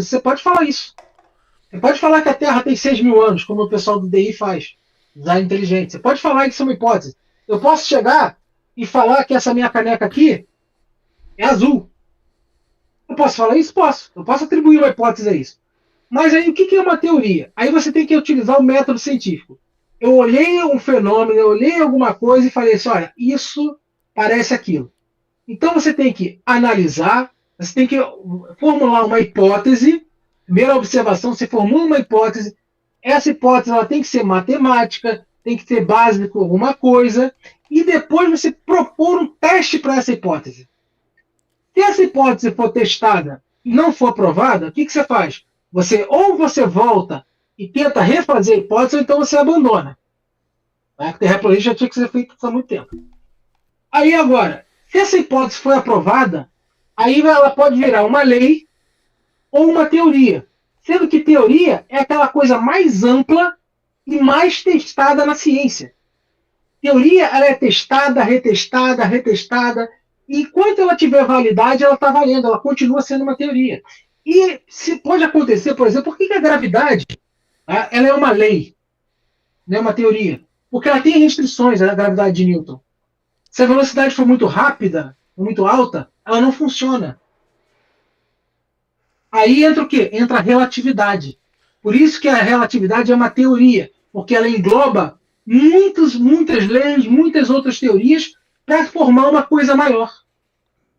você pode falar isso. Você pode falar que a Terra tem 6.000 anos, como o pessoal do DI faz, design inteligente. Você pode falar que isso é uma hipótese. Eu posso chegar e falar que essa minha caneca aqui é azul. Eu posso falar isso? Posso. Eu posso atribuir uma hipótese a isso. Mas aí o que é uma teoria? Aí você tem que utilizar o método científico. Eu olhei um fenômeno, eu olhei alguma coisa e falei assim, olha, isso parece aquilo. Então você tem que analisar, você tem que formular uma hipótese. Primeira observação, você formula uma hipótese. Essa hipótese ela tem que ser matemática, tem que ter base com alguma coisa, e depois você propor um teste para essa hipótese. Se essa hipótese for testada e não for aprovada, o que você faz? Você volta e tenta refazer a hipótese, ou então você abandona. A terraplanismo já tinha que ser feito há muito tempo. Aí agora, se essa hipótese foi aprovada, aí ela pode virar uma lei ou uma teoria. Sendo que teoria é aquela coisa mais ampla e mais testada na ciência. Teoria ela é testada, retestada, retestada, e enquanto ela tiver validade, ela está valendo, ela continua sendo uma teoria. E se pode acontecer, por exemplo, por que a gravidade ela é uma lei, não é uma teoria? Porque ela tem restrições, a gravidade de Newton. Se a velocidade for muito rápida, muito alta, ela não funciona. Aí entra o quê? Entra a relatividade. Por isso que a relatividade é uma teoria, porque ela engloba muitas leis, muitas outras teorias para formar uma coisa maior.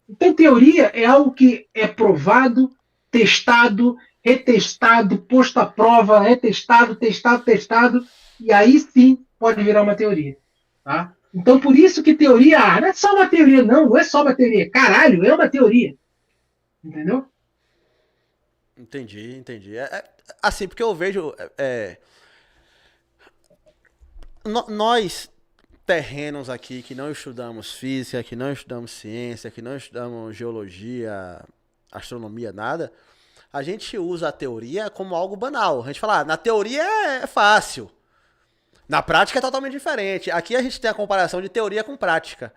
Então, teoria é algo que é provado, testado, retestado, posto à prova, retestado, testado, testado, e aí sim pode virar uma teoria. Tá? Então, por isso que teoria, não é só uma teoria, não é só uma teoria. Caralho, é uma teoria. Entendeu? Entendi. Assim, porque eu vejo. Nós, terrenos aqui, que não estudamos física, que não estudamos ciência, que não estudamos geologia, astronomia, nada, a gente usa a teoria como algo banal. A gente fala, na teoria é fácil. Na prática é totalmente diferente. Aqui a gente tem a comparação de teoria com prática.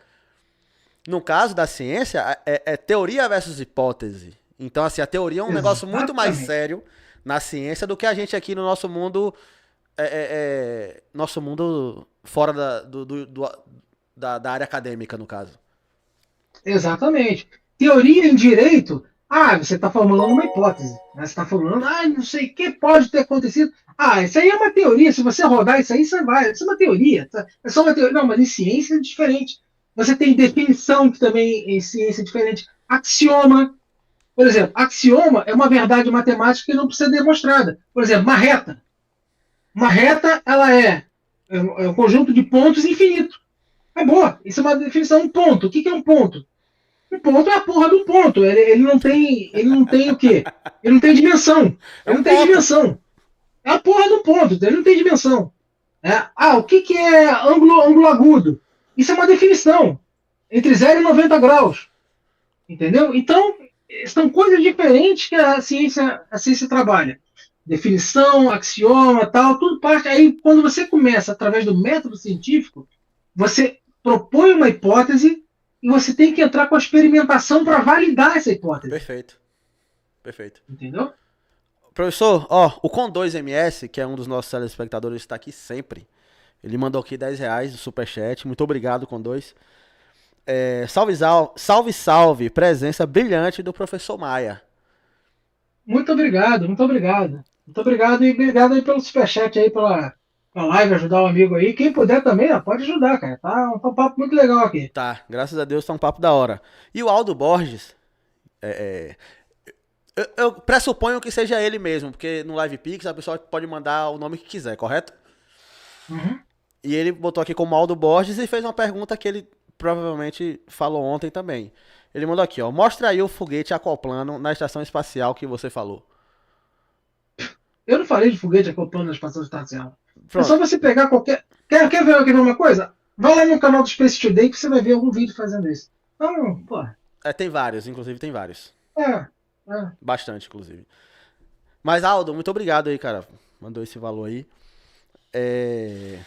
No caso da ciência, é teoria versus hipótese. Então, assim, a teoria é um negócio muito mais Exatamente. sério na ciência do que a gente aqui no nosso mundo. Nosso mundo fora da área acadêmica, no caso. Exatamente. Teoria em direito, você está formulando uma hipótese. Né? Você está formulando, não sei o que pode ter acontecido. Isso aí é uma teoria. Se você rodar isso aí, você vai. Isso é uma teoria. É só uma teoria. Não, mas em ciência é diferente. Você tem definição, que também em ciência é diferente. Axioma. Por exemplo, axioma é uma verdade matemática que não precisa ser demonstrada. Por exemplo, uma reta. Uma reta, ela é um conjunto de pontos infinito. Acabou. Isso é uma definição, um ponto. O que é um ponto? Um ponto é a porra do ponto. Ele não tem o quê? Ele não tem dimensão. É Ele um não tem ponto. dimensão. É a porra do ponto. Ele não tem dimensão. O que é ângulo agudo? Isso é uma definição. Entre 0 e 90 graus. Entendeu? Então, são coisas diferentes que a ciência trabalha. Definição, axioma, tal, tudo parte. Aí, quando você começa, através do método científico, você propõe uma hipótese e você tem que entrar com a experimentação para validar essa hipótese. Perfeito. Perfeito. Entendeu? Professor, ó, o Com2MS, que é um dos nossos telespectadores, está aqui sempre. Ele mandou aqui R$ 10 do Superchat. Muito obrigado, Com2. Salve, salve, salve. Presença brilhante do professor Maia. Muito obrigado, muito obrigado. Muito obrigado e obrigado aí pelo superchat aí, pela live, ajudar o amigo aí. Quem puder também, pode ajudar, cara. Tá um papo muito legal aqui. Tá, graças a Deus tá um papo da hora. E o Aldo Borges, é, eu pressuponho que seja ele mesmo, porque no Live Pix a pessoa pode mandar o nome que quiser, correto? Uhum. E ele botou aqui como Aldo Borges e fez uma pergunta que ele provavelmente falou ontem também. Ele mandou aqui, ó. Mostra aí o foguete acoplando na estação espacial que você falou. Eu não falei de foguete acoplando na estação espacial. É só Pronto. você pegar qualquer. Quer ver uma coisa? Vai lá no canal do Space Today que você vai ver algum vídeo fazendo isso. Então, pô. Tem vários, inclusive tem vários. É, é. Bastante, inclusive. Mas, Aldo, muito obrigado aí, cara. Mandou esse valor aí. É...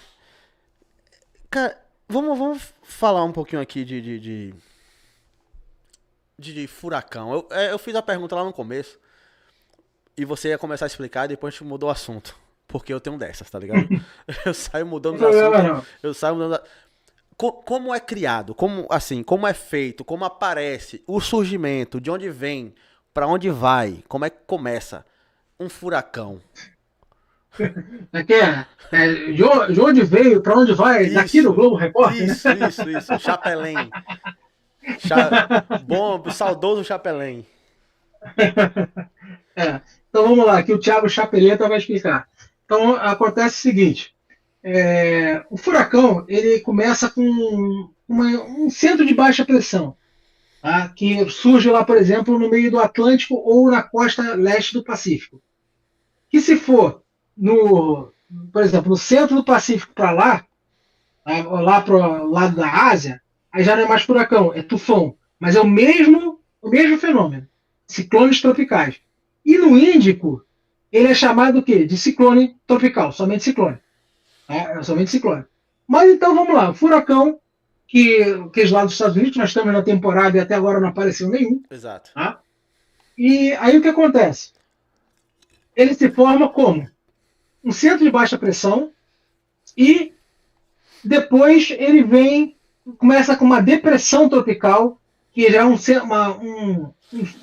Cara, vamos falar um pouquinho aqui de furacão. Eu fiz a pergunta lá no começo. e você ia começar a explicar e depois a gente mudou o assunto. Porque eu tenho dessas, tá ligado? Eu saio mudando Não os tem problema, assuntos. não. Eu saio mudando. Como é criado? Como é feito? Como aparece? O surgimento? De onde vem? Pra onde vai? Como é que começa? Um furacão. Aqui de onde veio, para onde vai? Daqui do Isso, Globo Repórter, né? isso. Chapelém. Bom, saudoso Chapelém. É. Então vamos lá, que o Thiago Chapeleta vai explicar. Então acontece o seguinte: o furacão ele começa com um centro de baixa pressão, tá? Que surge lá, por exemplo, no meio do Atlântico ou na costa leste do Pacífico. Que se for por exemplo, no centro do Pacífico para lá, tá? Lá para o lado da Ásia, aí já não é mais furacão, é tufão. Mas é o mesmo fenômeno. Ciclones tropicais. E no Índico, ele é chamado o quê? De ciclone tropical, somente ciclone. Tá? É somente ciclone. Mas então vamos lá, o furacão, que é lá dos Estados Unidos, nós estamos na temporada e até agora não apareceu nenhum. Exato. Tá? E aí o que acontece? Ele se forma como um centro de baixa pressão e depois ele começa com uma depressão tropical, que já é um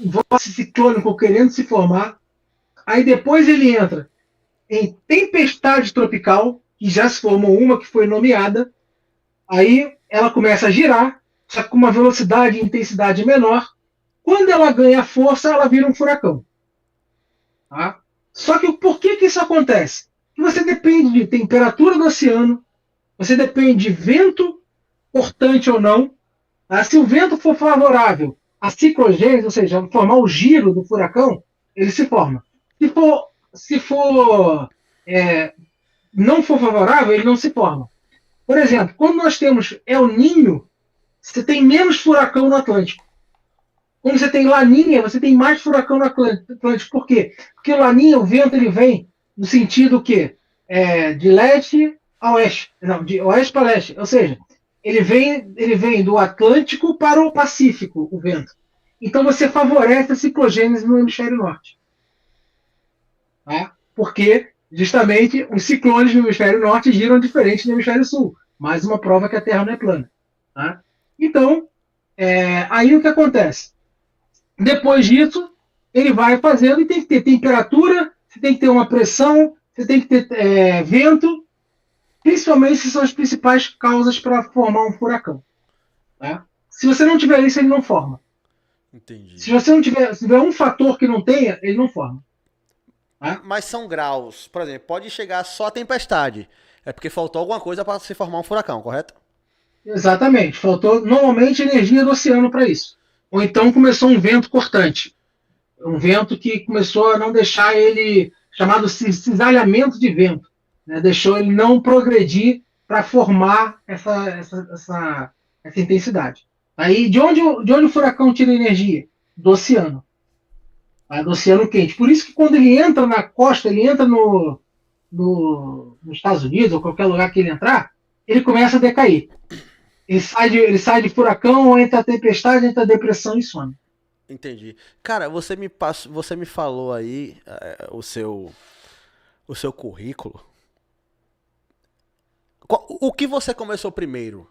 vórtice ciclônico querendo se formar. Aí depois ele entra em tempestade tropical, que já se formou uma que foi nomeada. Aí ela começa a girar, só que com uma velocidade e intensidade menor. Quando ela ganha força, ela vira um furacão. Tá? Só que por que isso acontece? Você depende de temperatura do oceano, você depende de vento cortante ou não. Tá? Se o vento for favorável à ciclogênese, ou seja, formar o giro do furacão, ele se forma. Se não for favorável, ele não se forma. Por exemplo, quando nós temos El Ninho, você tem menos furacão no Atlântico. Quando você tem Laninha, você tem mais furacão no Atlântico. Por quê? Porque o Laninha, o vento, ele vem no sentido que de leste a oeste. Não, de oeste para leste. Ou seja, ele vem do Atlântico para o Pacífico, o vento. Então você favorece a ciclogênese no hemisfério norte. Tá? Porque, justamente, os ciclones no hemisfério norte giram diferente no hemisfério sul. Mais uma prova que a Terra não é plana. Tá? Então, aí o que acontece? Depois disso, ele vai fazendo e tem que ter temperatura, você tem que ter uma pressão, você tem que ter vento, principalmente se são as principais causas para formar um furacão. Tá? Se você não tiver isso, ele não forma. Entendi. Se tiver um fator que não tenha, ele não forma. Tá? Mas são graus. Por exemplo, pode chegar só a tempestade. É porque faltou alguma coisa para se formar um furacão, correto? Exatamente. Faltou normalmente energia do oceano para isso. Ou então começou um vento cortante. Um vento que começou a não deixar ele, chamado cisalhamento de vento, né? Deixou ele não progredir para formar essa intensidade. Aí, de onde o furacão tira energia? Do oceano. Tá? Do oceano quente. Por isso que quando ele entra na costa, ele entra nos Estados Unidos, ou qualquer lugar que ele entrar, ele começa a decair. Ele sai de furacão, entra a tempestade, entra a depressão e some. Entendi. Cara, você me falou aí o seu currículo. O que você começou primeiro?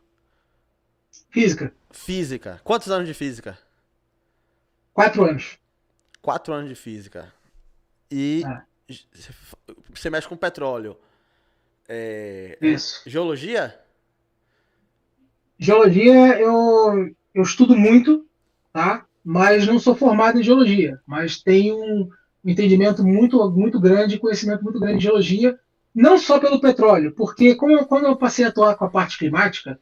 Física, Física. Quantos anos de física? 4 anos. 4 anos de física. E É, você mexe com petróleo. isso. Geologia? Geologia eu estudo muito, tá? Mas não sou formado em geologia. Mas tenho um entendimento muito, muito grande, conhecimento muito grande de geologia, não só pelo petróleo, porque quando eu passei a atuar com a parte climática,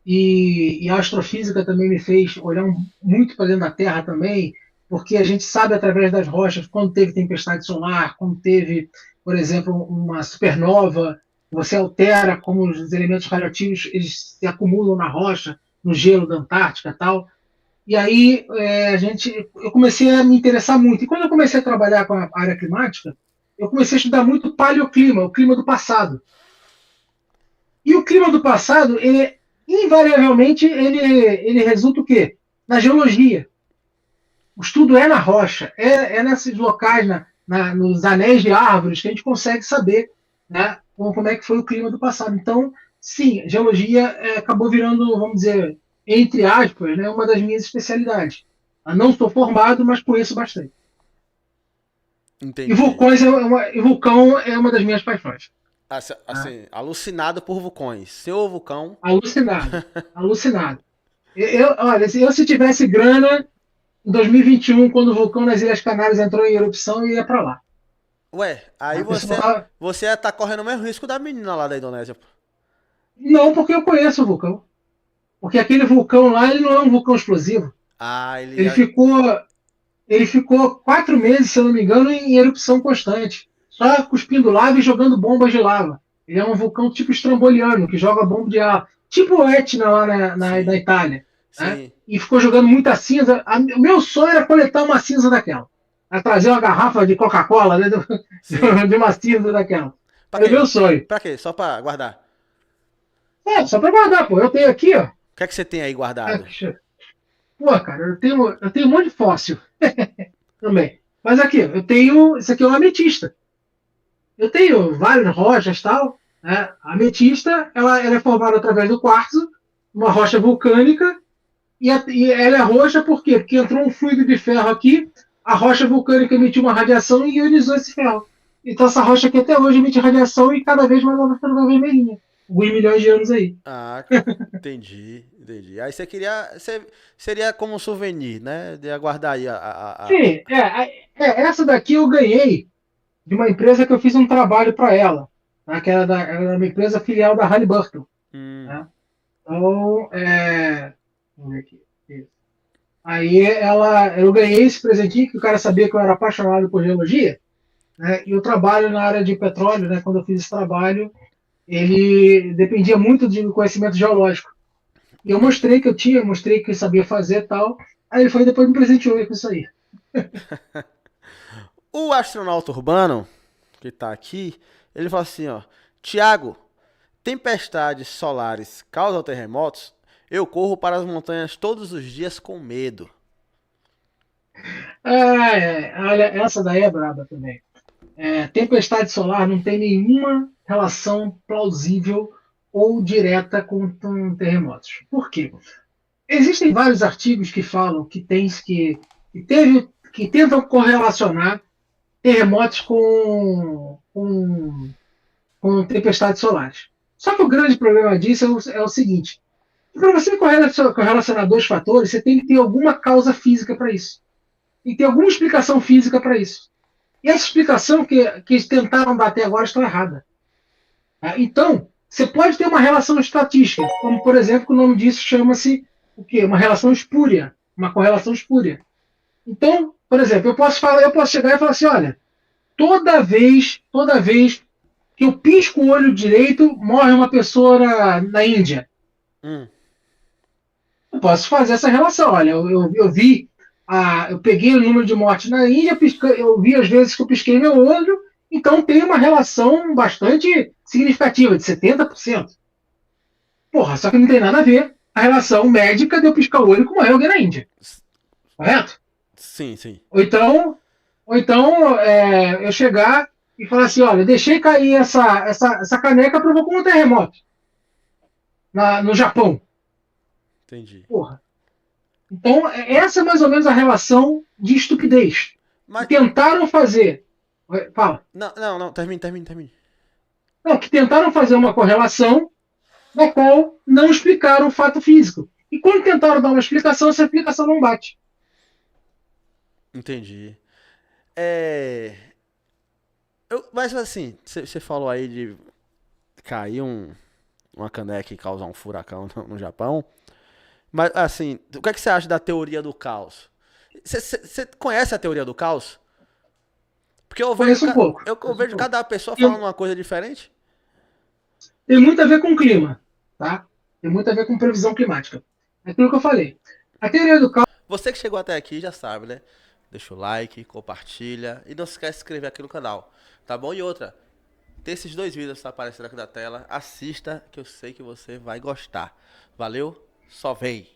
e a astrofísica também me fez olhar muito para dentro da Terra também, porque a gente sabe através das rochas quando teve tempestade solar, quando teve, por exemplo, uma supernova, você altera como os elementos radioativos eles se acumulam na rocha, no gelo da Antártica e tal. E aí eu comecei a me interessar muito. E quando eu comecei a trabalhar com a área climática, eu comecei a estudar muito o paleoclima, o clima do passado. E o clima do passado, invariavelmente, ele resulta o quê? Na geologia. O estudo é na rocha, é nesses locais, nos anéis de árvores, que a gente consegue saber, né, como é que foi o clima do passado. Então, sim, geologia acabou virando, vamos dizer, entre aspas, né, uma das minhas especialidades. Eu não sou formado, mas conheço bastante. E Entendi. vulcão é uma das minhas paixões. Tá? Assim, alucinado por vulcões. Seu vulcão. Alucinado. Alucinado. Olha, se tivesse grana, em 2021, quando o vulcão nas Ilhas Canárias entrou em erupção, eu ia para lá. Ué, aí A pessoa, você tá correndo o mesmo risco da menina lá da Indonésia. Pô. não, porque eu conheço o vulcão. Porque aquele vulcão lá, ele não é um vulcão explosivo. Ah, ele Ele já. ficou, ele ficou 4 meses, se eu não me engano, em erupção constante. Só cuspindo lava e jogando bombas de lava. Ele é um vulcão tipo estramboliano, que joga bomba de lava. Tipo o Etna lá na Sim, Itália. Né? sim, E ficou jogando muita cinza. O meu sonho era coletar uma cinza daquela. A trazer uma garrafa de Coca-Cola, né, sim. de uma cinza daquela. Pra Era o meu quê? sonho. Pra quê? Só pra guardar. Só pra guardar, pô. Eu tenho aqui, ó. O que é que você tem aí guardado? Pô, cara, eu tenho um monte de fóssil também. Mas aqui, eu tenho. Isso aqui é uma ametista. Eu tenho várias rochas e tal. Né? A ametista, ela é formada através do quartzo, uma rocha vulcânica, e ela é roxa por quê? Porque entrou um fluido de ferro aqui, a rocha vulcânica emitiu uma radiação e ionizou esse ferro. Então essa rocha aqui até hoje emite radiação e cada vez mais ela vai ficando vermelhinha. Alguns milhões de anos aí. Ah, entendi, entendi. Aí você queria. Seria como um souvenir, né? De aguardar aí Sim, essa daqui eu ganhei de uma empresa que eu fiz um trabalho para ela, né, que era uma empresa filial da Halliburton. Hum, Né? Então, vamos ver aqui. Isso. Aí eu ganhei esse presentinho, que o cara sabia que eu era apaixonado por geologia, né? E o trabalho na área de petróleo, né? Quando eu fiz esse trabalho, ele dependia muito de conhecimento geológico. E eu mostrei que eu tinha, mostrei que eu sabia fazer e tal. Aí ele foi e depois me presenteou com isso aí. O astronauta urbano, que tá aqui, ele fala assim, ó. Tiago, tempestades solares causam terremotos? Eu corro para as montanhas todos os dias com medo. Olha, essa daí é braba também. Tempestade solar não tem nenhuma relação plausível ou direta com terremotos. Por quê? Existem vários artigos que falam que tentam correlacionar terremotos com tempestades solares. Só que o grande problema disso é o seguinte: para você correlacionar dois fatores, você tem que ter alguma causa física para isso. Tem que ter alguma explicação física para isso. E essa explicação que eles tentaram dar até agora está errada. Tá? Então, você pode ter uma relação estatística, como por exemplo, o nome disso chama-se o quê? Uma relação espúria, uma correlação espúria. Então, por exemplo, eu posso chegar e falar assim, olha, toda vez que eu pisco o olho direito, morre uma pessoa na Índia. Hum, Eu posso fazer essa relação. Olha, eu peguei o número de mortes na Índia, eu vi as vezes que eu pisquei meu olho, então tem uma relação bastante significativa, de 70%. Porra, só que não tem nada a ver a relação médica de eu piscar o olho com morrer alguém na Índia. Correto? sim, sim. Ou então, eu chegar e falar assim, olha, deixei cair essa caneca, provocou um terremoto no Japão. Entendi. Porra. Então, essa é mais ou menos a relação de estupidez. Que Mas. tentaram fazer. Fala. Não, não, não. Termine, termine, termine. Não, que tentaram fazer uma correlação da qual não explicaram o fato físico. E quando tentaram dar uma explicação, essa explicação não bate. Entendi. É. Mas assim, você falou aí de cair uma caneca e causar um furacão no Japão. Mas assim, o que é que você acha da teoria do caos? Você conhece a teoria do caos? Porque eu vejo, Conheço um pouco. eu Conheço um vejo pouco. cada pessoa falando Tem, uma coisa diferente. tem muito a ver com o clima. Tá? Tem muito a ver com previsão climática. É aquilo que eu falei. A teoria do caos. Você que chegou até aqui já sabe, né? Deixa o like, compartilha e não se esquece de se inscrever aqui no canal. Tá bom? E outra, tem esses dois vídeos que tá aparecendo aqui na tela. Assista que eu sei que você vai gostar. Valeu? Só vem!